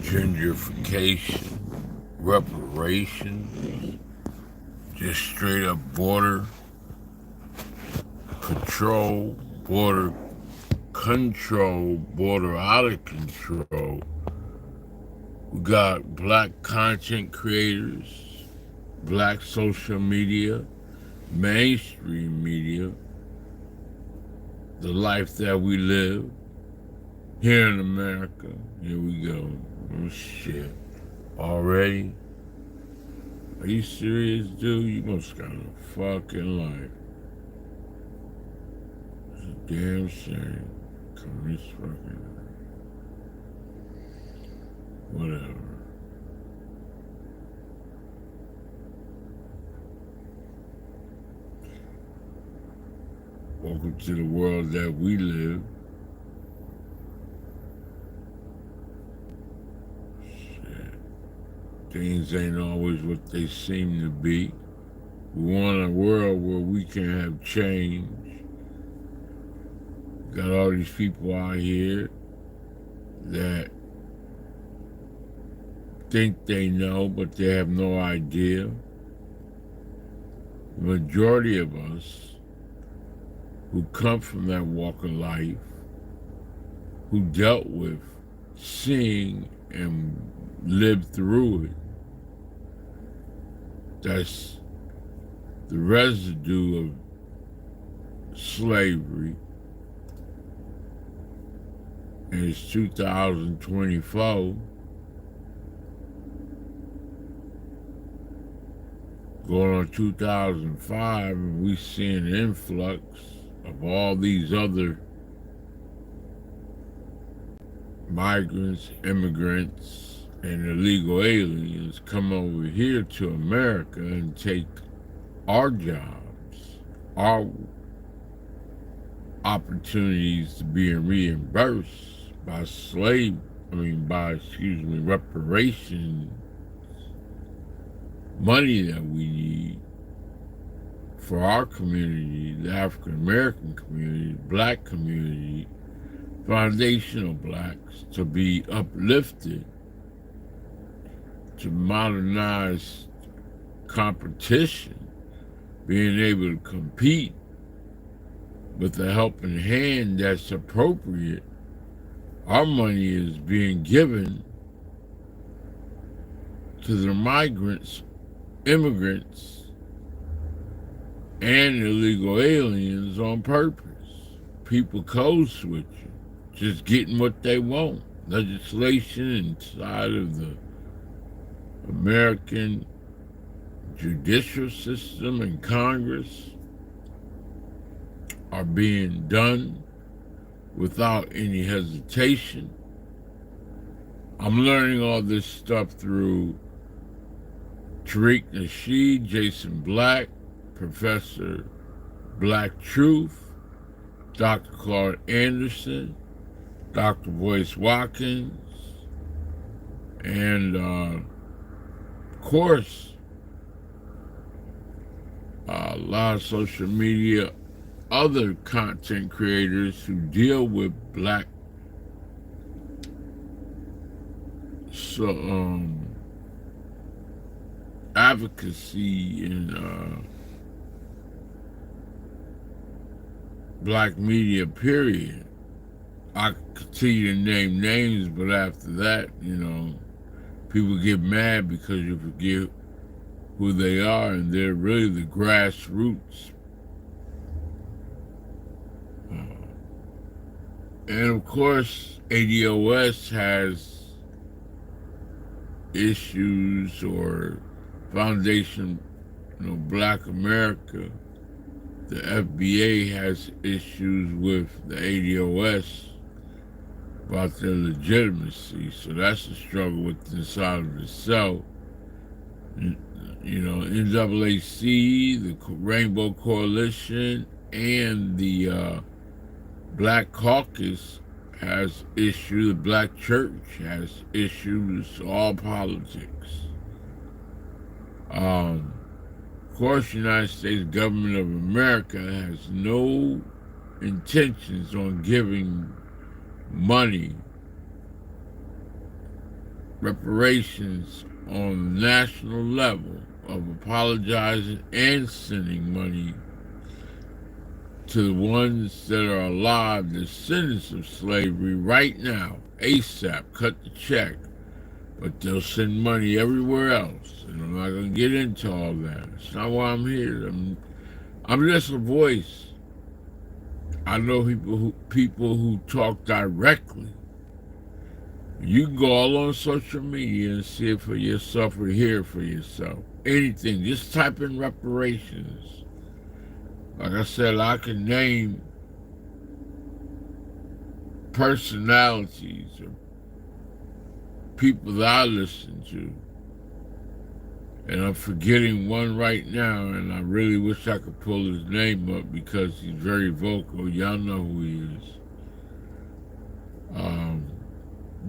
gentrification, reparations, just straight up border patrol, border control, border out of control. We got black content creators, black social media, mainstream media, the life that we live here in America. Here we go. Oh shit. Already? Are you serious, dude? You must got a fucking life. It's a damn shame. Come this fucking whatever. Welcome to the world that we live. Shit. Things ain't always what they seem to be. We want a world where we can have change. Got all these people out here that think they know, but they have no idea. The majority of us who come from that walk of life, who dealt with seeing and lived through it, that's the residue of slavery. And it's 2024. Going on 2005, and we see an influx of all these other migrants, immigrants, and illegal aliens come over here to America and take our jobs, our opportunities to be reimbursed by reparations, money that we need for our community, the African American community, black community, foundational blacks, to be uplifted, to modernize competition, being able to compete with a helping hand that's appropriate. Our money is being given to the migrants, immigrants, and illegal aliens on purpose. People code switching, just getting what they want. Legislation inside of the American judicial system and Congress are being done without any hesitation. I'm learning all this stuff through Tariq Nasheed, Jason Black, Professor Black Truth, Dr. Claude Anderson, Dr. Boyce Watkins, and of course, a lot of social media, other content creators who deal with black advocacy in black media, period. I continue to name names, but after that, people get mad because you forget who they are, and they're really the grassroots. And of course, ADOS has issues, or Foundation, Black America. The FBA has issues with the ADOS about their legitimacy, so that's a struggle within inside of itself. NAAC, the Rainbow Coalition, and the Black Caucus has issues, the Black Church has issues, all politics. Of course, the United States government of America has no intentions on giving money reparations on the national level of apologizing and sending money to the ones that are alive, the descendants of slavery right now, ASAP, cut the check. But they'll send money everywhere else. And I'm not going to get into all that. It's not why I'm here. I'm just a voice. I know people who talk directly. You can go all on social media and see it for yourself or hear it for yourself. Anything. Just type in reparations. Like I said, I can name personalities or people that I listen to. And I'm forgetting one right now, and I really wish I could pull his name up because he's very vocal. Y'all know who he is.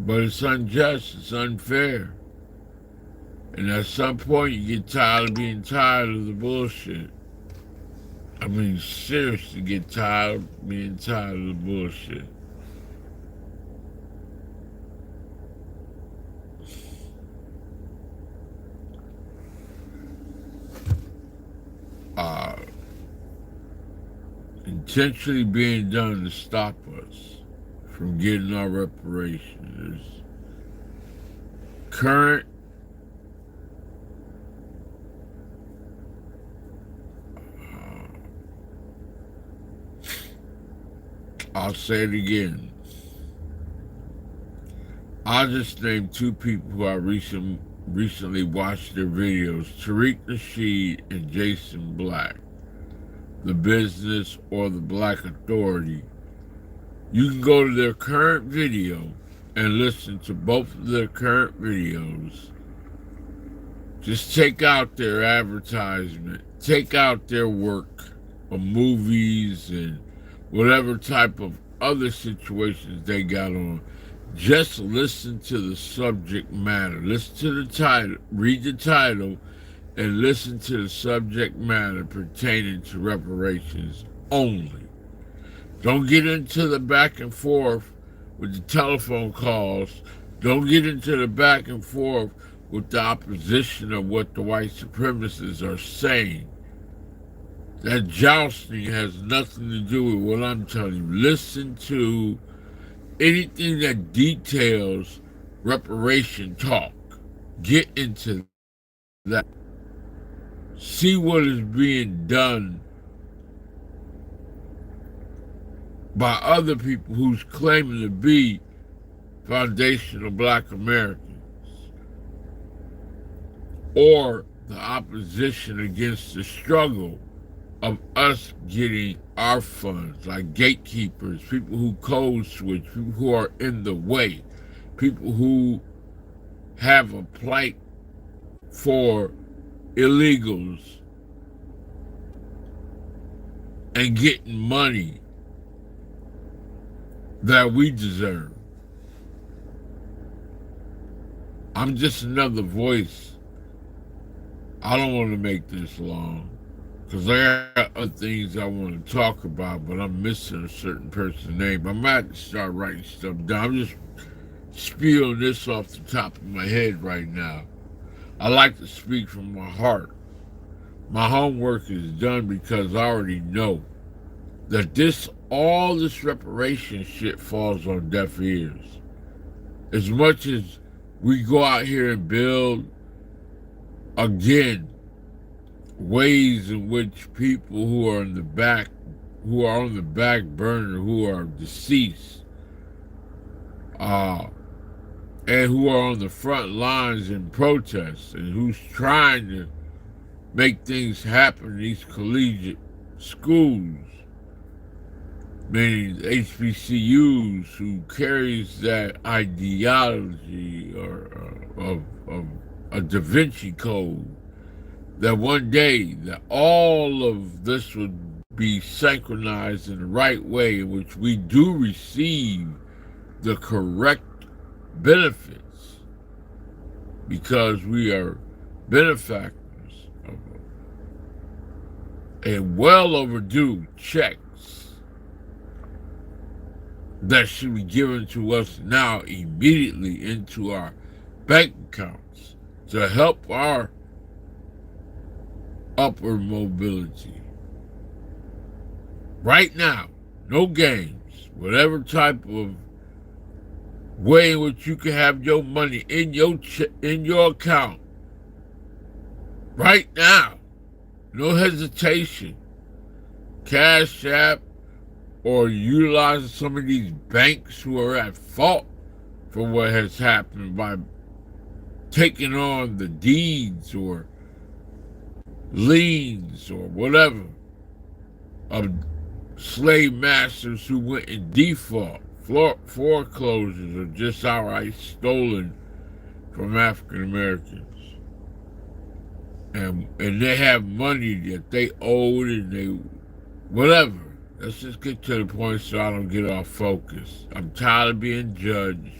But it's unjust, it's unfair. And at some point, you get tired of being tired of the bullshit. I mean, seriously, get tired of being tired of the bullshit. Intentionally being done to stop us from getting our reparations. Current I'll say it again. I'll just name two people who I recently watched their videos, Tariq Nasheed and Jason Black, the Business or the Black Authority. You can go to their current video and listen to both of their current videos. Just take out their advertisement, take out their work of movies and whatever type of other situations they got on. Just listen to the subject matter. Listen to the title, read the title, and listen to the subject matter pertaining to reparations only. Don't get into the back and forth with the telephone calls. Don't get into the back and forth with the opposition of what the white supremacists are saying. That jousting has nothing to do with what I'm telling you. Listen to anything that details reparation talk. Get into that. See what is being done by other people who's claiming to be foundational Black Americans, or the opposition against the struggle of us getting our funds, like gatekeepers, people who code switch, people who are in the way, people who have a plight for illegals and getting money that we deserve. I'm just another voice. I don't want to make this long because I got other things I want to talk about, but I'm missing a certain person's name. I might start writing stuff down. I'm just spewing this off the top of my head right now. I like to speak from my heart. My homework is done because I already know that all this reparation shit falls on deaf ears. As much as we go out here and build, again, ways in which people who are on the back burner, who are deceased, and who are on the front lines in protests, and who's trying to make things happen in these collegiate schools, meaning HBCUs, who carries that ideology of a Da Vinci Code, that one day that all of this would be synchronized in the right way in which we do receive the correct benefits because we are benefactors of a well overdue checks that should be given to us now immediately into our bank accounts to help our upward mobility. Right now, no games, whatever type of way in which you can have your money in your account. Right now, no hesitation. Cash App or utilizing some of these banks who are at fault for what has happened by taking on the deeds or liens or whatever of slave masters who went in default, foreclosures, or just outright stolen from African Americans. And they have money that they owed and they whatever. Let's just get to the point so I don't get off focus. I'm tired of being judged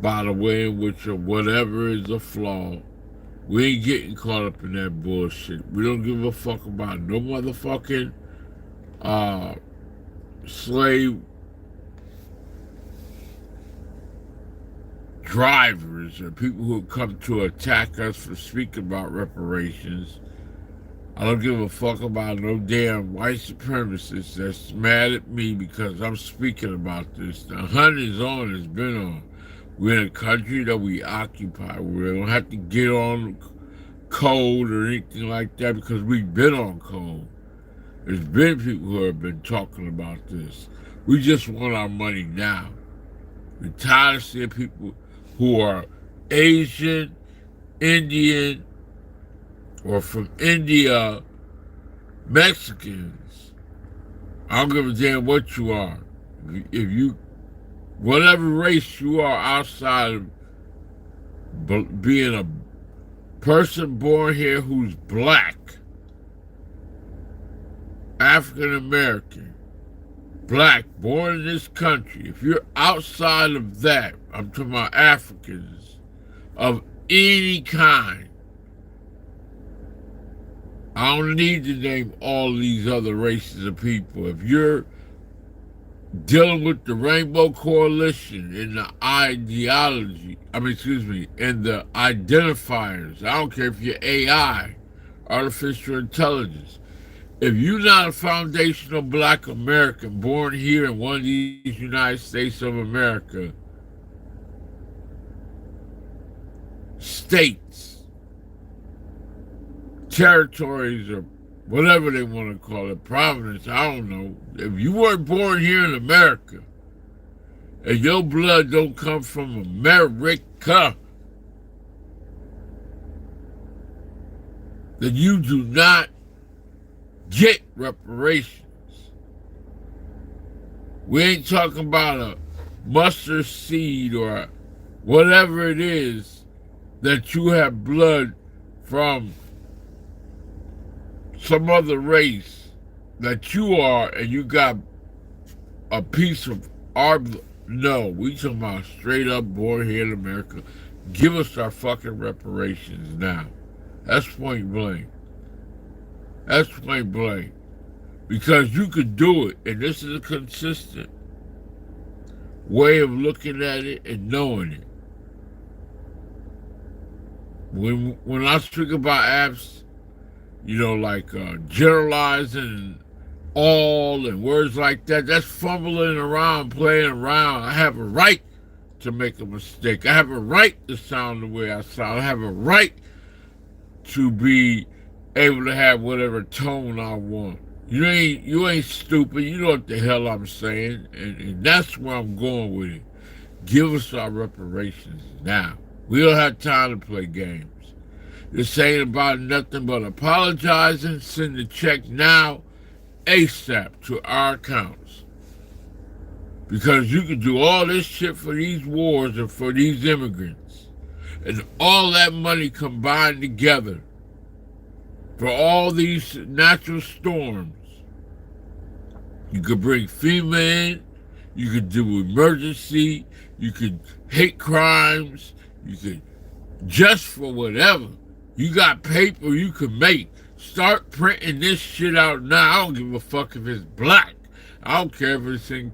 by the way in which or whatever is a flaw. We ain't getting caught up in that bullshit. We don't give a fuck about no motherfucking slave drivers or people who come to attack us for speaking about reparations. I don't give a fuck about no damn white supremacists that's mad at me because I'm speaking about this. The hunt is on, it's been on. We're in a country that we occupy. We don't have to get on code or anything like that because we've been on code. There's been people who have been talking about this. We just want our money now. We're tired of seeing people who are Asian, Indian, or from India, Mexicans. I don't give a damn what you are. If you, whatever race you are outside of being a person born here who's black, African American, black, born in this country, if you're outside of that, I'm talking about Africans of any kind, I don't need to name all these other races of people. If you're dealing with the Rainbow Coalition and the ideology, and the identifiers, I don't care if you're AI, artificial intelligence, if you're not a foundational black American born here in one of these United States of America states, territories, or whatever they want to call it, province, I don't know. If you weren't born here in America and your blood don't come from America, then you do not get reparations. We ain't talking about a mustard seed or whatever it is that you have blood from some other race that you are and you got a piece of our blood. No, we talking about straight up born here in America. Give us our fucking reparations now. That's point blank. That's point blank. Because you could do it, and this is a consistent way of looking at it and knowing it. When I speak about apps, you know, like generalizing all and words like that, that's fumbling around, playing around. I have a right to make a mistake. I have a right to sound the way I sound. I have a right to be able to have whatever tone I want. You ain't stupid. You know what the hell I'm saying. And that's where I'm going with it. Give us our reparations now. We don't have time to play games. This ain't about nothing but apologizing. Send the check now, ASAP, to our accounts. Because you can do all this shit for these wars and for these immigrants. And all that money combined together for all these natural storms. You could bring FEMA in, you could do emergency, you could hate crimes, you could just for whatever. You got paper you can make. Start printing this shit out now. I don't give a fuck if it's black. I don't care if it's in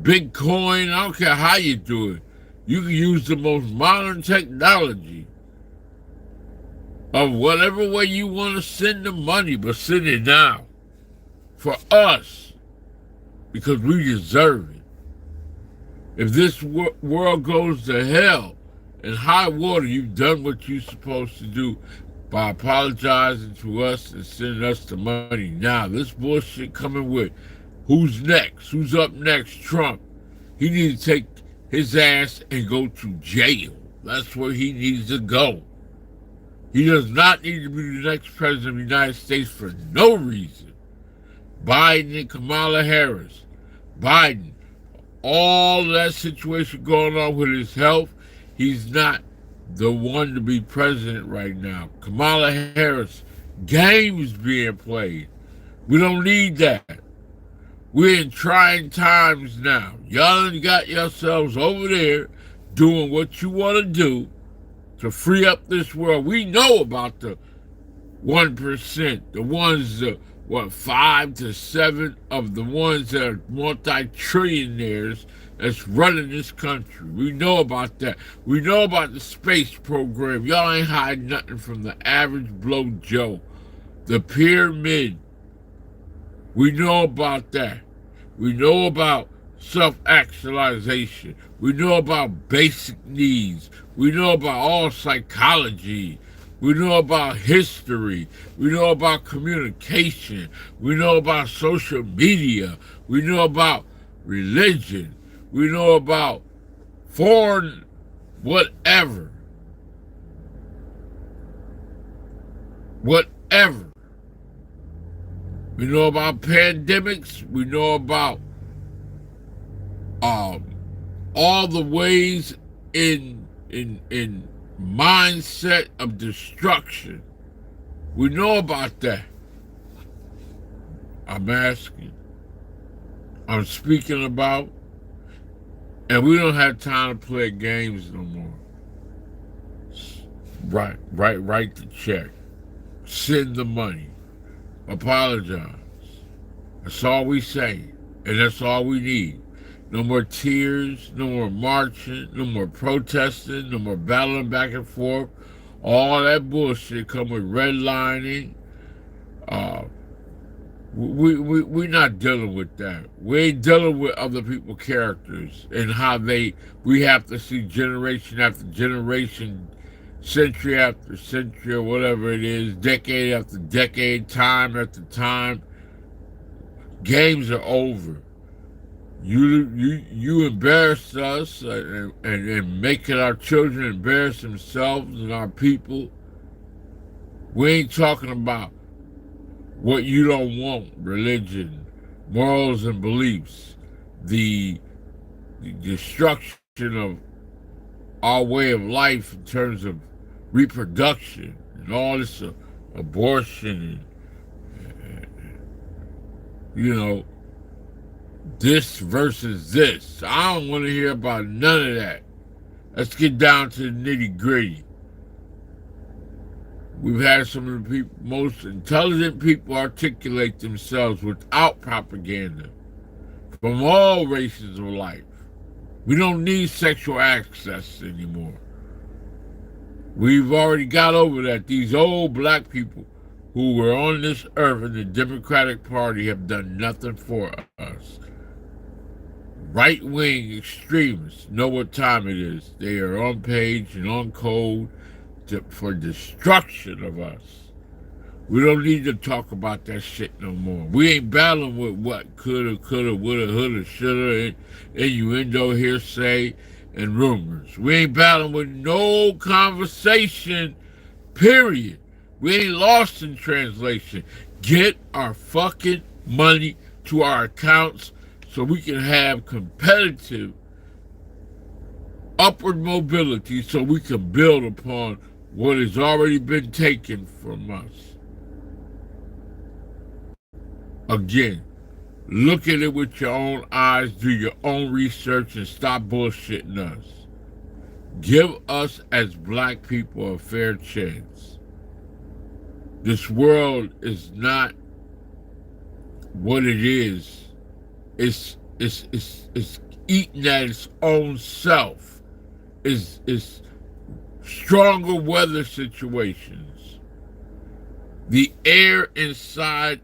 Bitcoin. I don't care how you do it. You can use the most modern technology of whatever way you want to send the money, but send it now. For us, because we deserve it. If this world goes to hell in high water, you've done what you're supposed to do by apologizing to us and sending us the money. Now, this bullshit coming with who's next? Who's up next? Trump. He needs to take his ass and go to jail. That's where he needs to go. He does not need to be the next president of the United States for no reason. Biden and Kamala Harris. Biden, all that situation going on with his health, he's not the one to be president right now. Kamala Harris, games being played. We don't need that. We're in trying times now. Y'all got yourselves over there doing what you want to do to free up this world. We know about the 1%, the ones that, 5 to 7 of the ones that are multi-trillionaires that's running this country. We know about that. We know about the space program. Y'all ain't hiding nothing from the average Blow Joe. The pyramid. We know about that. We know about self-actualization. We know about basic needs. We know about all psychology. We know about history. We know about communication. We know about social media. We know about religion. We know about foreign whatever. Whatever. We know about pandemics. We know about all the ways in mindset of destruction. We know about that. I'm asking. I'm speaking about. And we don't have time to play games no more. Write the check. Send the money. Apologize. That's all we say. And that's all we need. No more tears, no more marching, no more protesting, no more battling back and forth. All that bullshit come with redlining. We're not dealing with that. We ain't dealing with other people's characters and how we have to see generation after generation, century after century, or whatever it is, decade after decade, time after time. Games are over. You embarrassed us and making our children embarrass themselves and our people. We ain't talking about what you don't want: religion, morals and beliefs, the destruction of our way of life in terms of reproduction and all this abortion and this versus this. I don't want to hear about none of that. Let's get down to the nitty-gritty. We've had some of the most intelligent people articulate themselves without propaganda from all races of life. We don't need sexual access anymore. We've already got over that. These old black people who were on this earth in the Democratic Party have done nothing for us. Right-wing extremists know what time it is. They are on page and on code for destruction of us. We don't need to talk about that shit no more. We ain't battling with what coulda, woulda, houlda, shoulda, innuendo, hearsay, and rumors. We ain't battling with no conversation, period. We ain't lost in translation. Get our fucking money to our accounts so we can have competitive upward mobility so we can build upon what has already been taken from us. Again, look at it with your own eyes, do your own research, and stop bullshitting us. Give us as black people a fair chance. This world is not what it is. It's eating at its own self. is stronger weather situations. The air inside,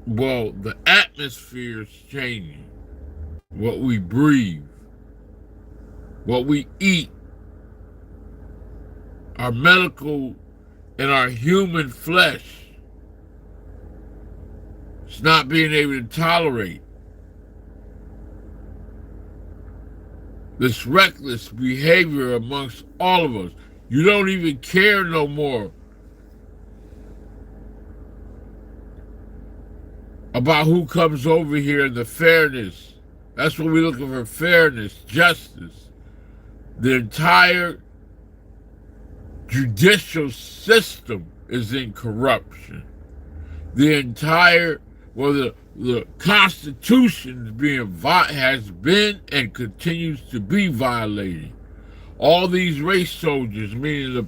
well, the atmosphere is changing. What we breathe, what we eat, our medical and our human flesh is not being able to tolerate this reckless behavior amongst all of us. You don't even care no more about who comes over here and the fairness. That's what we're looking for, fairness, justice. The entire judicial system is in corruption. The entire, well, the Constitution is has been and continues to be violated. All these race soldiers, meaning the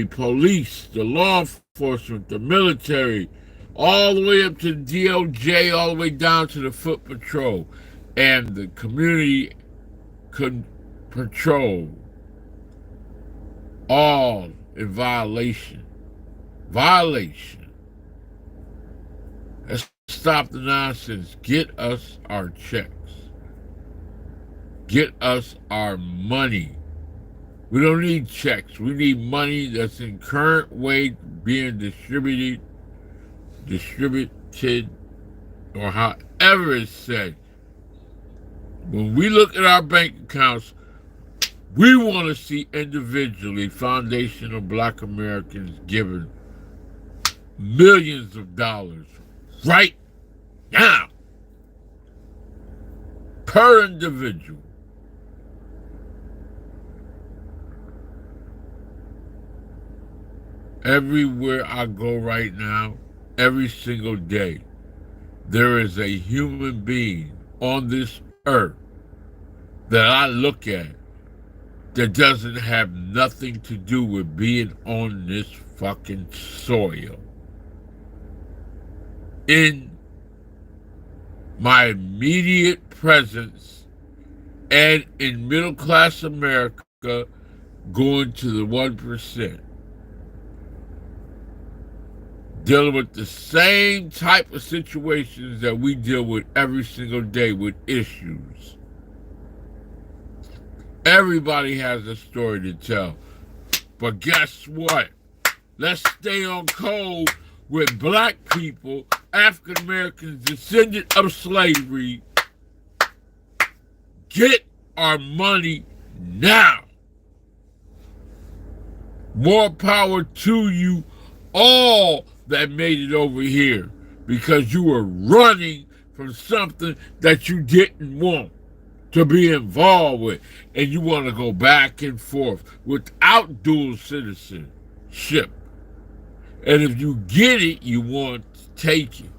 police, the law enforcement, the military, all the way up to the DOJ, all the way down to the Foot Patrol and the community patrol, all in violation. Let's stop the nonsense. Get us our checks. Get us our money. We don't need checks. We need money that's in current way being distributed, or however it's said. When we look at our bank accounts, we want to see individually foundational Black Americans given millions of dollars right now per individual. Everywhere I go right now, every single day, there is a human being on this earth that I look at that doesn't have nothing to do with being on this fucking soil. In my immediate presence and in middle class America going to the 1%. Dealing with the same type of situations that we deal with every single day with issues. Everybody has a story to tell. But guess what? Let's stay on code with Black people, African Americans, descendant of slavery. Get our money now. More power to you all that made it over here, because you were running from something that you didn't want to be involved with, and you want to go back and forth without dual citizenship. And if you get it, you want to take it,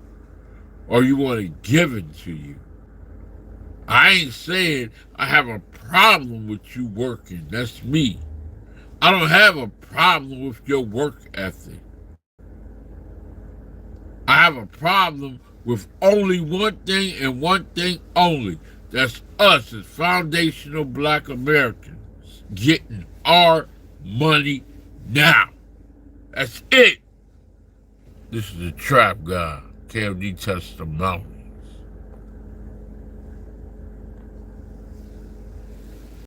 or you want it given to you. I ain't saying I have a problem with you working. That's me. I don't have a problem with your work ethic. I have a problem with only one thing and one thing only. That's us as foundational Black Americans getting our money now. That's it. This is the Trap God, Kod Testimonies.